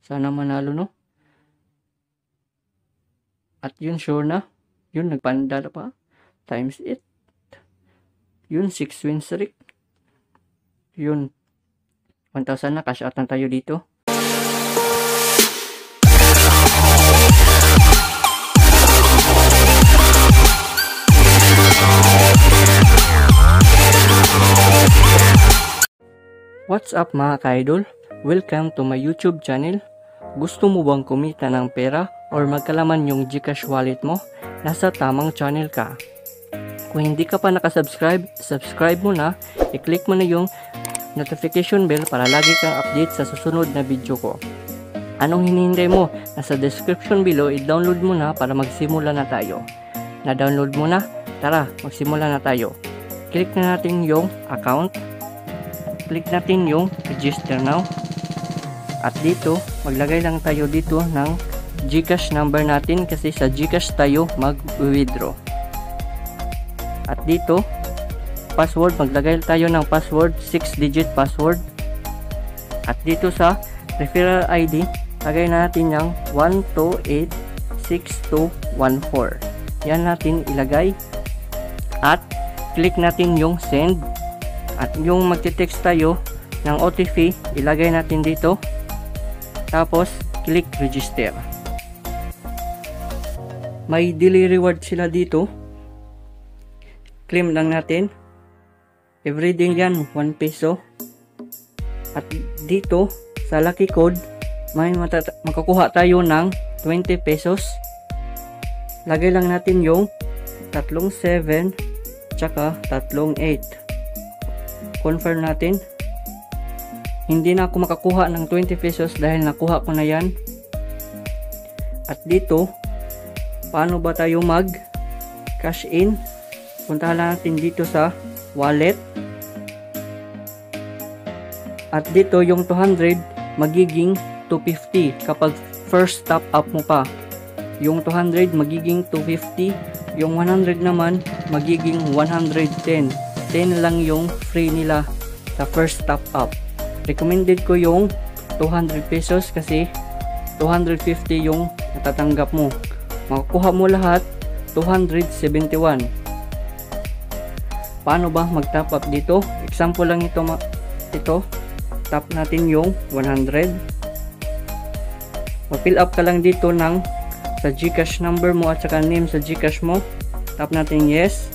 Sana manalo, no? At yun, sure na. Yun, nagpanda na pa. Times it. Yun, 6 win streak. Yun. 1,000 na. Cash out na tayo dito. What's up mga ka-idol? Welcome to my YouTube channel. Gusto mo bang kumita ng pera or magkalaman yung GCash wallet mo? Nasa tamang channel ka. Kung hindi ka pa nakasubscribe, subscribe mo na. I-click mo na yung notification bell para lagi kang update sa susunod na video ko. Anong hinihintay mo? Nasa description below, i-download mo na para magsimula na tayo. Na-download mo na? Tara, magsimula na tayo. Click na natin yung account. Click natin yung register now. At dito, maglagay lang tayo dito ng GCash number natin kasi sa GCash tayo mag-withdraw. At dito, password, maglagay tayo ng password, 6-digit password. At dito sa referral ID, lagay natin yung 1286214. Yan natin ilagay. At click natin yung send. At yung magte-text tayo ng OTP, ilagay natin dito. Tapos, click register. May daily reward sila dito. Claim lang natin. Everyday yan, 1 peso. At dito, sa lucky code, may makakuha tayo ng 20 pesos. Lagay lang natin yung 37 tsaka 38. Confirm natin. Hindi na ako makakuha ng 20 pesos dahil nakuha ko na yan. At dito, paano ba tayo mag cash in? Puntahan natin dito sa wallet. At dito yung 200 magiging 250 kapag first top up mo pa. Yung 200 magiging 250, yung 100 naman magiging 110. 10 lang yung free nila sa first top up. Recommended ko yung 200 pesos kasi 250 yung natatanggap mo. Makukuha mo lahat 271. Paano ba mag-top up dito? Example lang ito. Tap natin yung 100. Mag-fill up ka lang dito ng sa GCash number mo at saka name sa GCash mo. Tap natin yes.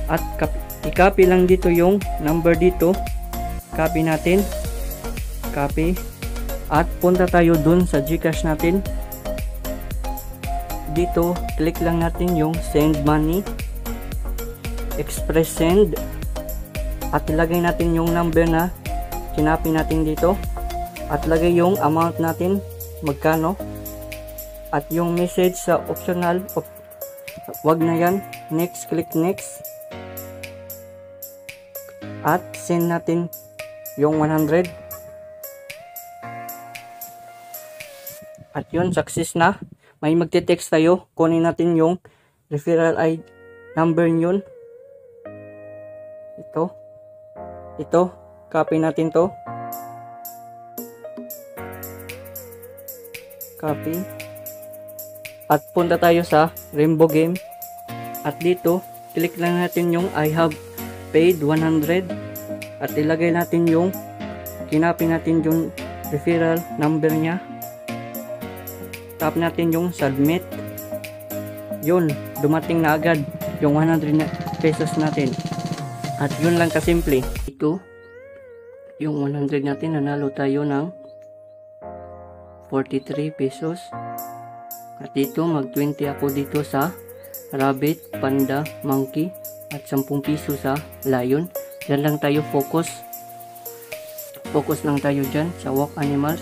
At i-copy lang dito yung number dito. Copy natin. Copy. At punta tayo dun sa GCash natin. Dito, click lang natin yung send money. Express send. At ilagay natin yung number na kinopy natin dito. At lagay yung amount natin. Magkano. At yung message sa optional. Wag na yan. Next, click next. At send natin yung 100. At yun, success na. May magte-text tayo. Kunin natin yung referral ID number yun. Ito. Copy natin to. Copy. At punta tayo sa Rainbow Game. At dito, click lang natin yung I have paid 100 at ilagay natin yung kinopy natin yung referral number niya. Tap natin yung submit. Yun, dumating na agad yung 100 pesos natin. At yun lang kasimple. Ito, yung 100 natin, nanalo tayo ng 43 pesos. At dito, mag 20 ako dito sa rabbit, panda, monkey. At 10 piso sa lion. Diyan lang tayo focus. Focus lang tayo dyan sa walk animals.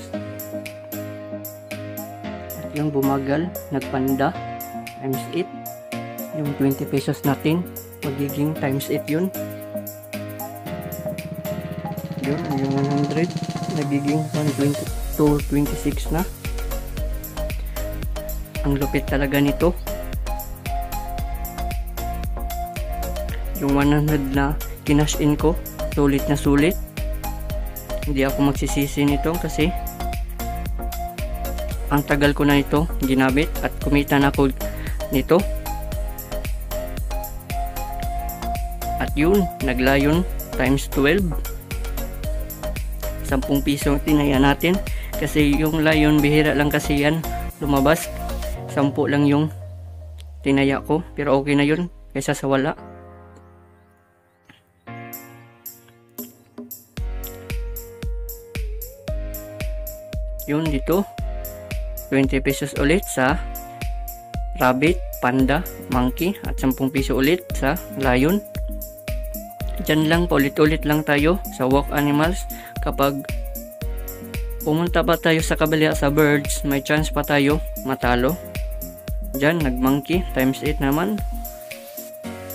At yung bumagal, nagpanda, times 8. Yung 20 pesos natin, magiging times 8 yun. Yun, yung 100, nagiging 120 to 26 na. Ang lupit talaga nito. Yung 100 na kinash in ko, sulit na sulit. Hindi ako magsisisi nito kasi ang tagal ko na ito ginamit at kumita na ako nito. At yun, naglayon times 12. 10 piso tinaya natin kasi yung layon bihira lang kasi yan lumabas. 10 lang yung tinaya ko, pero okay na yun kaysa sa wala. Yun, dito 20 pesos ulit sa rabbit, panda, monkey at 10 piso ulit sa lion. Diyan lang, paulit-ulit lang tayo sa walk animals. Kapag pumunta pa tayo sa kabila sa birds, may chance pa tayo matalo. Diyan, nag-monkey times 8 naman.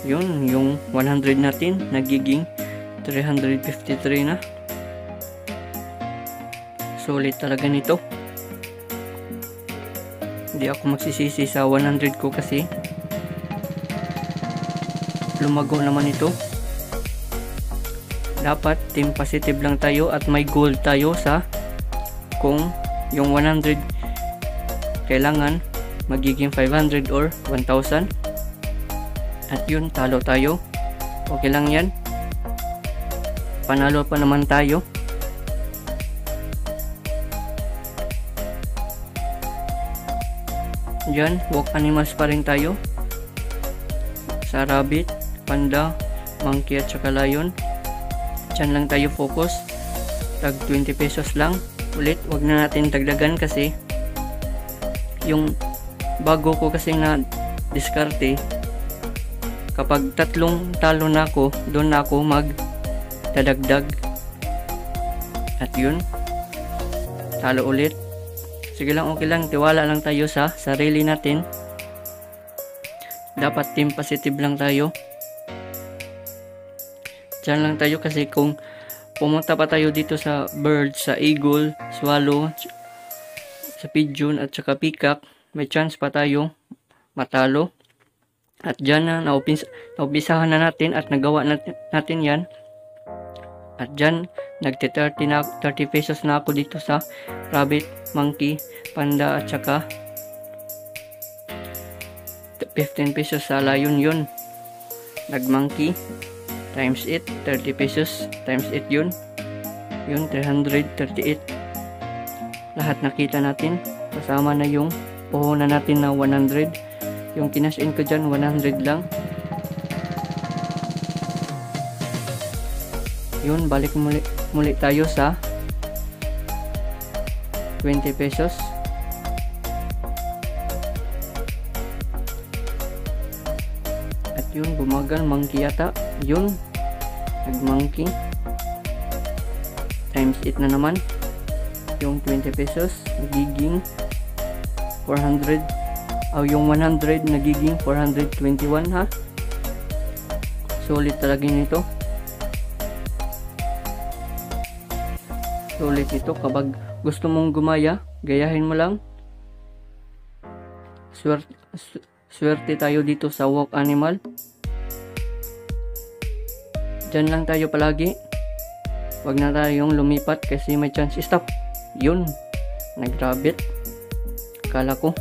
Yun, yung 100 natin nagiging 353 na. Sulit talaga nito. Hindi ako magsisisi sa 100 ko kasi lumago naman ito. Dapat team positive lang tayo at may goal tayo sa kung yung 100 kailangan magiging 500 or 1,000. At yun, talo tayo. Okay lang yan. Panalo pa naman tayo. Diyan, walk animals pa rin tayo. Sa rabbit, panda, monkey at saka lion. Diyan lang tayo focus. Tag 20 pesos lang. Ulit, wag na natin dagdagan kasi yung bago ko kasi na diskarte, kapag 3 talo na ako, doon na ako magdadagdag. At yun, talo ulit. Sige lang, okay lang, tiwala lang tayo sa sarili natin. Dapat team positive lang tayo. Diyan lang tayo kasi kung pumunta pa tayo dito sa bird, sa eagle, swallow, sa pigeon at saka peacock, may chance pa tayo matalo. At dyan na naumpisahan na natin at nagawa natin yan. At dyan nagte-30 pesos na ako dito sa rabbit, monkey, panda at saka 15 pesos sa lion. Yun, nag-monkey times 8, 30 pesos times 8 yun. Yun, 338. Lahat nakita natin. Kasama na yung puhunan natin na 100. Yung kinash in ko dyan, 100 lang. Yun, balik muli tayo sa 20 pesos. At yun, bumagal, monkey yata. Yun, nag-monkey times 8 na naman. Yung 20 pesos nagiging 400, yung 100 nagiging 421 ha. Sulit talaga nito. Sulit ito. Kapag gusto mong gumaya, gayahin mo lang. Swerte tayo dito sa walk animal. Diyan lang tayo palagi. Wag na tayong lumipat kasi may chance. Stop. Yun, nag-rabbit. Kala ko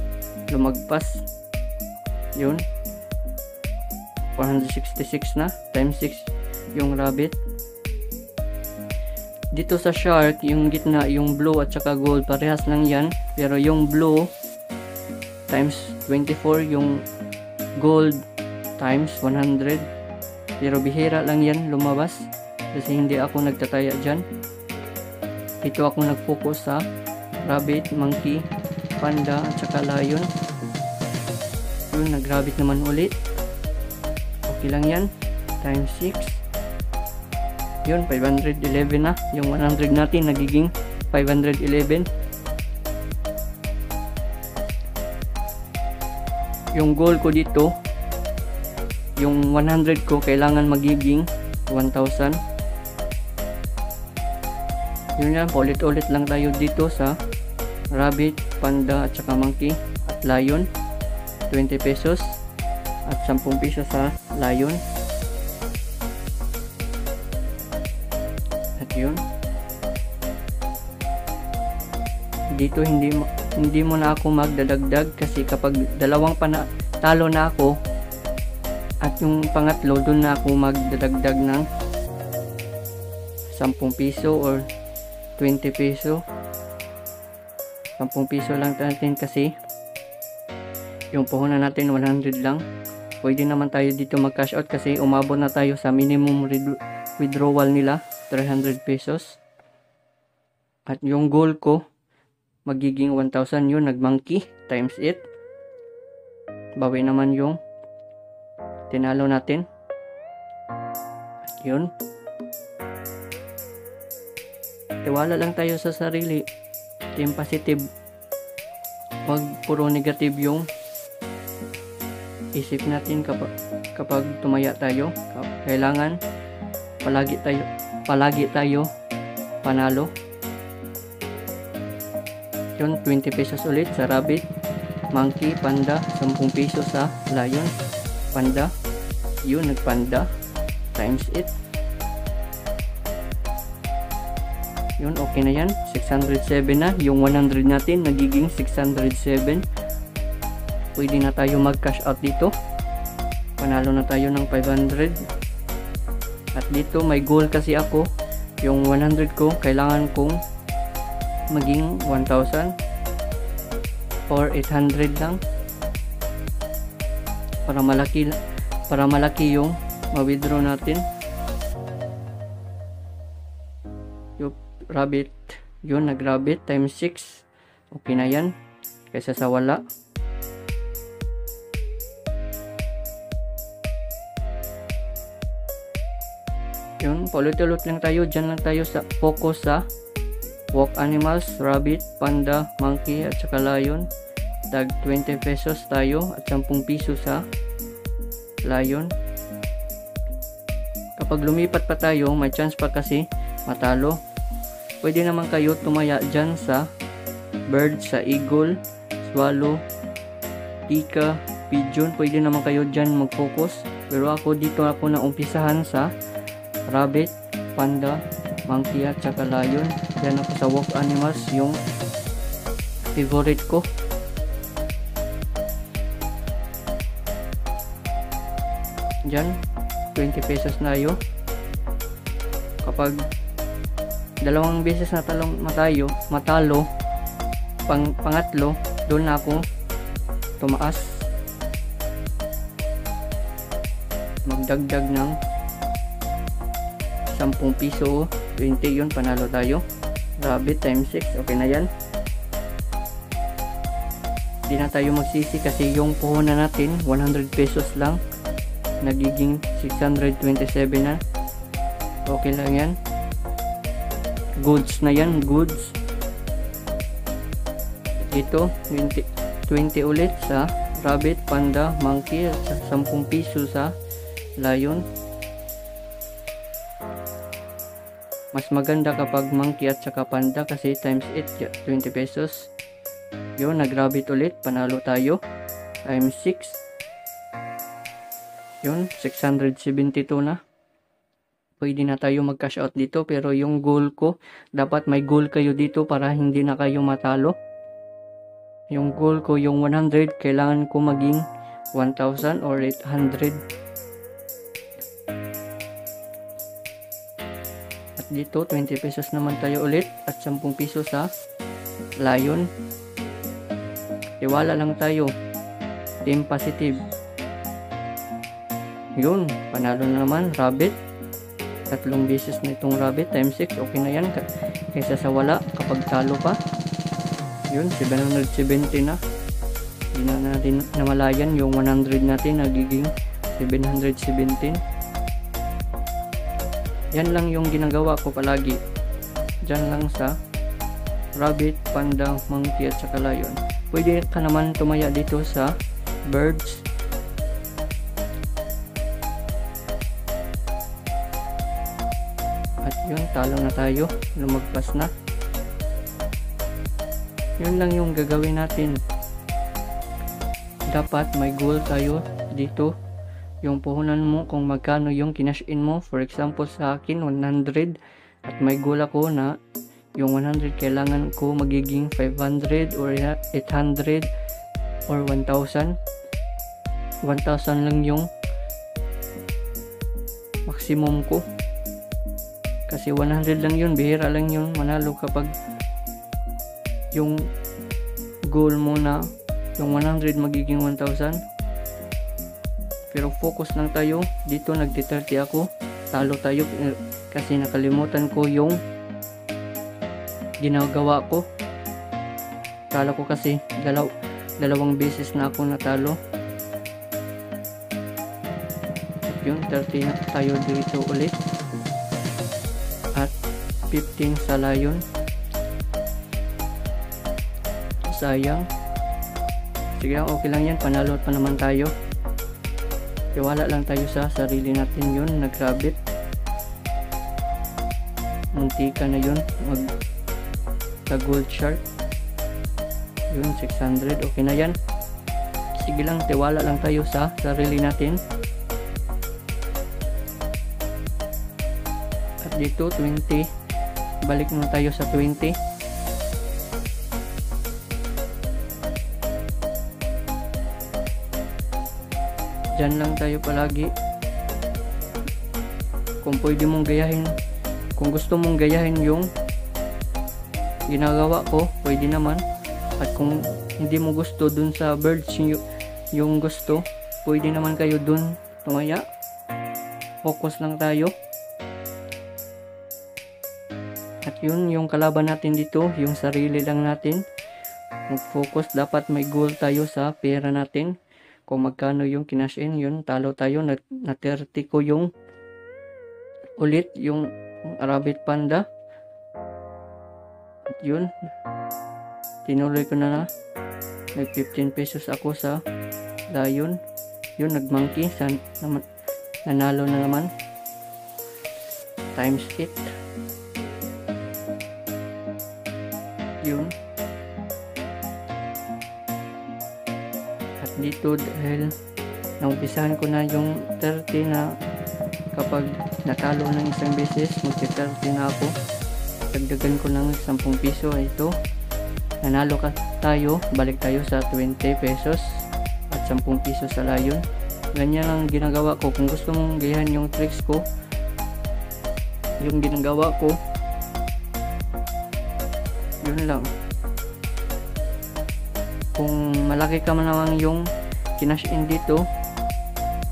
lumagpas. Yun, 466 na times 6 yung rabbit. Dito sa shark, yung gitna, yung blue at saka gold, parehas lang yan. Pero yung blue times 24, yung gold times 100. Pero bihira lang yan lumabas kasi hindi ako nagtataya dyan. Ito ako nag-focus sa rabbit, monkey, panda at saka lion. Yun, nag-rabbit naman ulit. Okay lang yan. Times 6. Yun, 511 na. Yung 100 natin nagiging 511. Yung goal ko dito, yung 100 ko kailangan magiging 1,000. Yun yan, paulit-ulit lang tayo dito sa rabbit, panda at saka monkey at lion. 20 pesos at 10 pesos sa lion. At yun, dito hindi hindi mo na ako magdadagdag kasi kapag dalawang talo na ako at yung pangatlo, doon na ako magdadagdag ng 10 piso or 20 piso. 10 piso lang natin kasi yung puhunan natin 100 lang. Pwede naman tayo dito mag cash out kasi umabot na tayo sa minimum withdrawal nila, 300 pesos. At yung goal ko magiging 1,000, yun nagmonkey times 8. Bawi naman yung tinalo natin. At yun, tiwala lang tayo sa sarili. Team positive, wag puro negative yung isip natin kapag tumaya tayo. Kailangan palagi tayo panalo. Yun, 20 pesos ulit sa rabbit, monkey, panda, 10 pesos sa lion, panda, yun nagpanda times 8. Yun, okay na yan, 607 na. Yung 100 natin nagiging 607. Pwede na tayo mag cash out dito. Panalo na tayo ng 500. At dito may goal kasi ako, yung 100 ko kailangan kong maging 1,000 or 800 lang para malaki yung ma-withdraw natin. Yung rabbit, yun nag-rabbit times 6. Okay na yan kaysa sa wala. Yun, paulit-ulit lang tayo. Dyan lang tayo sa focus sa walk animals, rabbit, panda, monkey at saka lion. Tag 20 pesos tayo at 10 piso sa lion. Kapag lumipat pa tayo, may chance pa kasi matalo. Pwede naman kayo tumaya dyan sa bird, sa eagle, swallow, tika, pigeon. Pwede naman kayo dyan mag-focus. Pero ako dito ako na umpisahan sa rabbit, panda, monkey at saka lion. Yan ako sa walk animals, yung favorite ko. Diyan 20 pesos na yun. Kapag dalawang beses na matalo, pangatlo, doon na ako tumaas, magdagdag ng 10 piso, 20, yun panalo tayo. Rabbit times 6, okay na yan. Di na tayo magsisi kasi yung puhunan natin 100 pesos lang, nagiging 627 na. Okay lang yan, goods na yan, goods. Ito 20 ulit sa rabbit, panda, monkey at 10 piso sa lion. Mas maganda kapag monkey at saka panda kasi times 8, 20 pesos. Yun, nag-rabbit ulit, panalo tayo. Times 6. Yun, 672 na. Pwede na tayo mag-cash out dito, pero yung goal ko, dapat may goal kayo dito para hindi na kayo matalo. Yung goal ko, yung 100, kailangan ko maging 1,000 or 800. Dito 20 pesos naman tayo ulit at 10 piso sa lion. Tiwala lang tayo, team positive. Yun, panalo na naman rabbit, 3 beses na itong rabbit times 6. Okay na yan kaysa sa wala kapag talo pa. Yun, 770 na. Hindi na natin namalayan yung 100 natin nagiging 717. Yan lang yung ginagawa ko palagi. Diyan lang sa rabbit, panda, monkey at saka lion. Pwede ka naman tumaya dito sa birds. At yun, talo na tayo. Lumagpas na. Yun lang yung gagawin natin. Dapat may goal tayo dito. Yung puhunan mo kung magkano yung kinash in mo. For example sa akin 100 at may goal ako na yung 100 kailangan ko magiging 500 or 800 or 1,000. 1,000 lang yung maximum ko. Kasi 100 lang yun, bihira lang yun manalo kapag yung goal mo na yung 100 magiging 1,000. Pero focus lang tayo. Dito nagti-30 ako. Talo tayo kasi nakalimutan ko yung ginagawa ko. Kala ko kasi dalawang beses na ako natalo. Yun, 30 na tayo dito ulit. At 15 sa layon. Sayang. Sige, okay lang yan. Panalo pa naman tayo. Tiwala lang tayo sa sarili natin. Yun, nagrabit. Muntika na yun. Gold shark. Yun, 600. Okay na yan. Sige lang, tiwala lang tayo sa sarili natin. At dito, 20. Balik na tayo sa 20. Diyan lang tayo palagi. Kung pwede mong gayahin, kung gusto mong gayahin yung ginagawa ko, pwede naman. At kung hindi mo gusto dun sa birds yung gusto, pwede naman kayo dun tumaya. Focus lang tayo. At yun, yung kalaban natin dito, yung sarili lang natin. Mag-focus, dapat may goal tayo sa pera natin. Kung magkano yung kinash in, yun, talo tayo. Na 30 ko yung ulit, yung rabbit panda. At yun, tinuloy ko na. Nag 15 pesos ako sa lion. Yun, nag-monkey. Nanalo na naman. Times 8. Yun. At dito, dahil naumpisahan ko na yung 30 na kapag natalo ng isang beses, magti-30 na ako. Dagdagan ko ng 10 piso. Ito, nanalo ka tayo, balik tayo sa 20 pesos at 10 piso sa layon. Ganyan ang ginagawa ko. Kung gusto mong gayahan yung tricks ko, yung ginagawa ko, yun lang. Kung malaki ka man naman yung kinash in dito,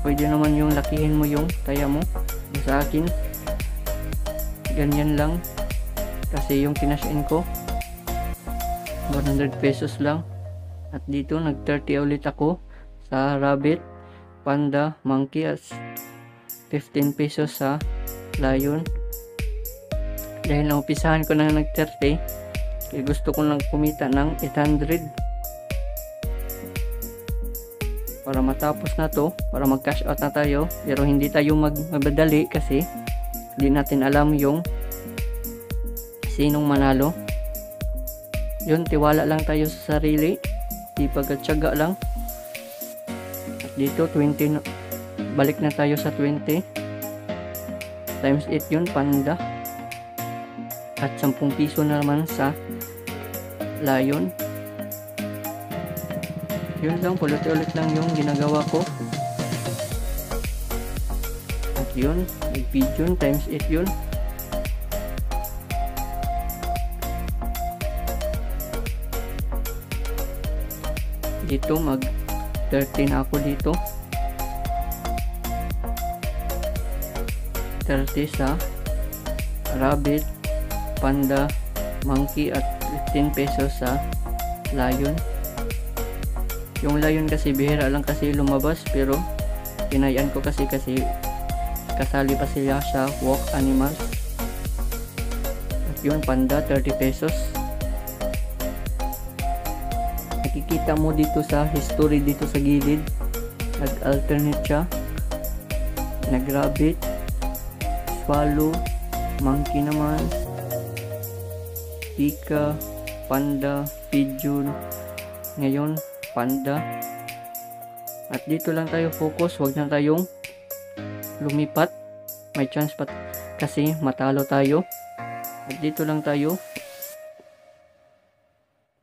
pwede naman yung lakihin mo yung taya mo. Sa akin, ganyan lang. Kasi yung kinash in ko 100 pesos lang. At dito nag 30 ulit ako sa rabbit, panda, monkey at 15 pesos sa lion. Dahil naupisahan ko na nag 30, gusto ko lang kumita ng 800 para matapos na to, para mag cash out na tayo. Pero hindi tayo magbadali kasi hindi natin alam yung sinong manalo. Yun, tiwala lang tayo sa sarili, ipagtyaga lang. At dito 20, balik na tayo sa 20 times 8 yun, panda. At 10 piso na naman sa lion. Yun lang, ulit lang yung ginagawa ko. At yun, nag-video times 8 yun. Dito mag 13 ako dito. 30 sa rabbit, panda, monkey at 15 pesos sa lion. Yung lion kasi bihira lang kasi lumabas, pero kinayaan ko kasi kasali pa sila sa walk animals. At yun, panda 30 pesos. Nakikita mo dito sa history dito sa gilid, nag-alternate siya. Nag-rabbit, swallow, monkey naman, ika, panda, pigeon. Ngayon panda. At dito lang tayo focus, wag na tayong lumipat. May chance pa kasi matalo tayo. At dito lang tayo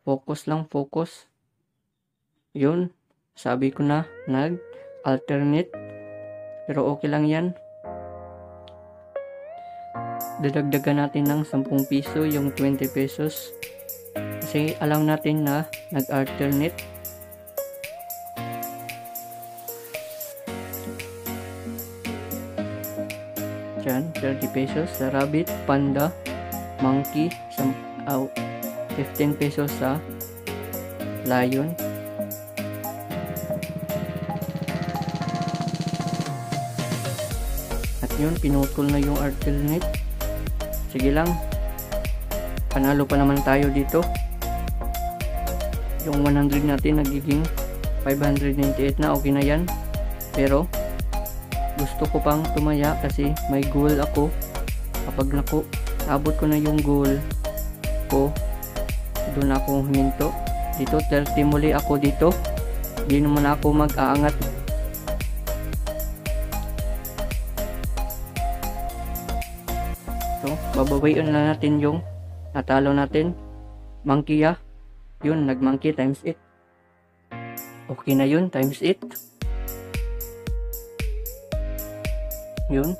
Focus lang, focus. Yun, sabi ko na, nag-alternate. Pero okay lang yan. Dadagdagan natin ng 10 piso yung 20 pesos. Kasi alam natin na nag-alternate. Diyan, 30 pesos sa rabbit, panda, monkey, 15 pesos sa lion. At yun, pinutol na yung alternate. Sige lang, panalo pa naman tayo dito. Yung 100 natin nagiging 598 na, okay na yan. Pero gusto ko pang tumaya kasi may goal ako. Kapag abot ko na yung goal ko, doon ako huminto. Dito 30 muli ako dito. Di naman ako mag-aangat. So, babawain na natin yung natalo natin. Monkey ya. Yun, nag-monkey times 8. Okay na yun, times 8. Yun.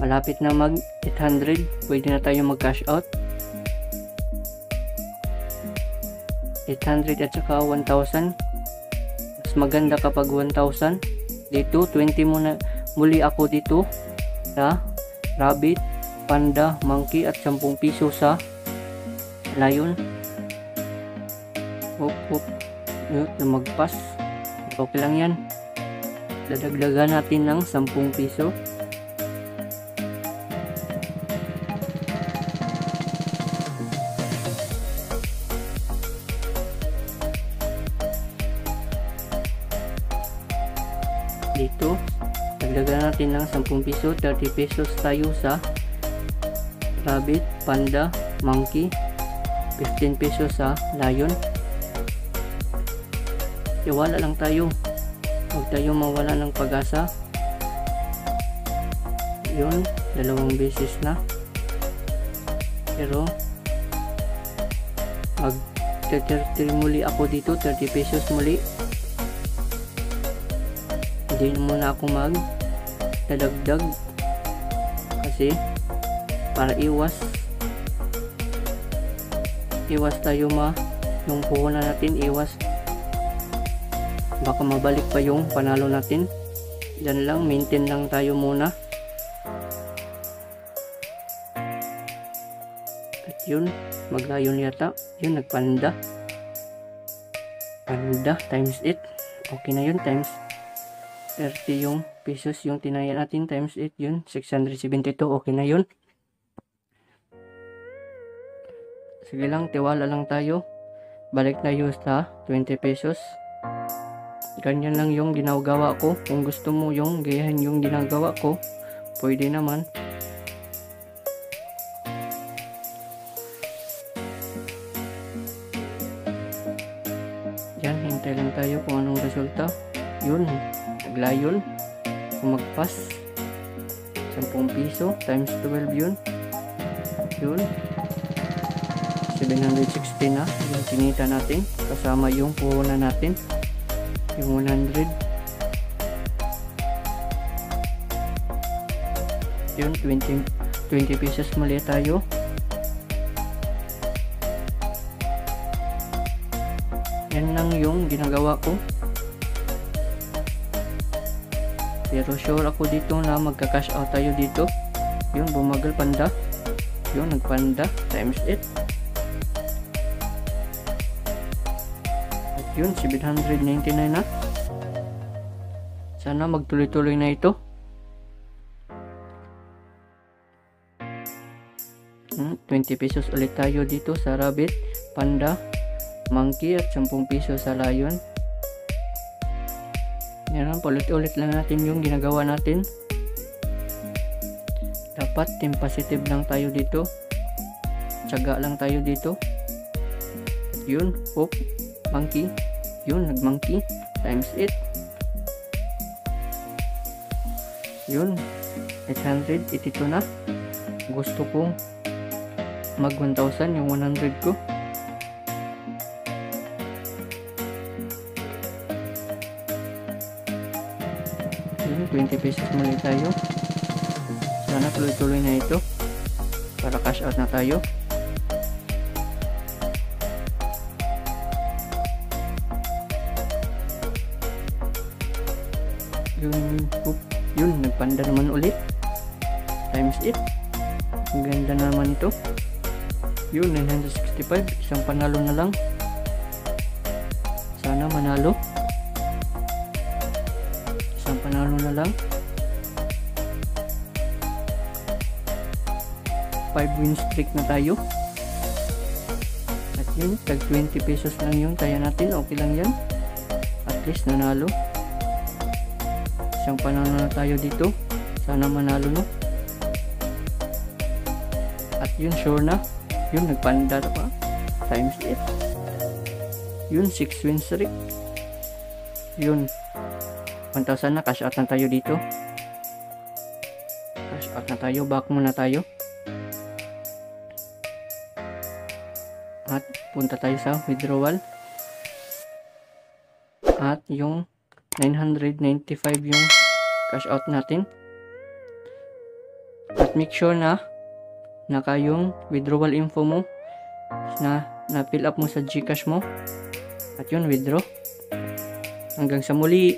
Malapit na mag 800. Pwede na tayo mag cash out. 800 at saka 1,000. Mas maganda kapag 1,000. Dito 20 muna muli ako dito sa rabbit, panda, monkey at 10 piso sa lion. Hop. Yun, magpas. Okay lang yan. Dadagdagan natin ng 10 piso. Dito, dagdagan natin ng 10 piso. 30 pesos tayo sa rabbit, panda, monkey. 15 pesos sa lion. Iwala lang tayo. Huwag tayo mawala ng pag-asa. Yun, 2 beses na. Pero mag 30 muli ako dito, 30 pesos muli. Hindi muna ako mag dadagdag kasi para iwas tayo yung puhunan natin, iwas baka mabalik pa yung panalo natin. Diyan lang, maintain lang tayo muna. At yun, maglayon yata. Yun, nagpanda. Panda times 8. Okay na yun, times 30 yung pesos yung tinaya natin, times 8 yun, 672. Okay na yun. Sige lang, tiwala lang tayo. Balik na yun sa 20 pesos. Ganyan lang yung ginagawa ko. Kung gusto mo yung gayahin yung ginagawa ko, pwede naman. Yan, hintay lang tayo kung anong resulta. Yun, naglayon. Kumagpas. 10 piso times 12 yun. Yun. 760 na yung kinita natin. Kasama yung puhunan natin. Yung 100. Yun, 20 pesos mali tayo. Yan lang yung ginagawa ko. Pero sure ako dito na magka-cash out tayo dito. Yun, bumagal panda. Yun, nagpanda times 8. At yun, 799 na. Sana magtuloy-tuloy na ito. 20 pesos ulit tayo dito sa rabbit, panda, monkey at 10 pesos sa lion. Yan, ulit-ulit lang natin yung ginagawa natin. Dapat team positive lang tayo dito. Tiyaga lang tayo dito. At yun, hook, monkey. Yun, nag-monkey times 8. Yun, 882 na. Gusto kong mag 1,000 yung 100 ko. Yun, 20 pesos muli tayo. Sana tuloy-tuloy na ito para cash out na tayo. Yun, nagpanda naman ulit. Times it. Ang ganda naman ito. Yun, 965. Isang panalo na lang. Sana manalo. Isang panalo na lang. 5 win streak na tayo. At yun, tag 20 pesos lang yun. Kaya natin, okay lang yan. At least nanalo. Isang panalo na tayo dito. Sana manalo, no? At yun, sure na. Yun, nagpanda pa. Times 8. Yun, 6 win streak. Yun. 1,000 na. Cash out na tayo dito. Cash out na tayo. Back muna tayo. At punta tayo sa withdrawal. At yung 995 yung cash out natin. At make sure na naka yung withdrawal info mo na fill up mo sa GCash mo. At yun, withdraw. Hanggang sa muli.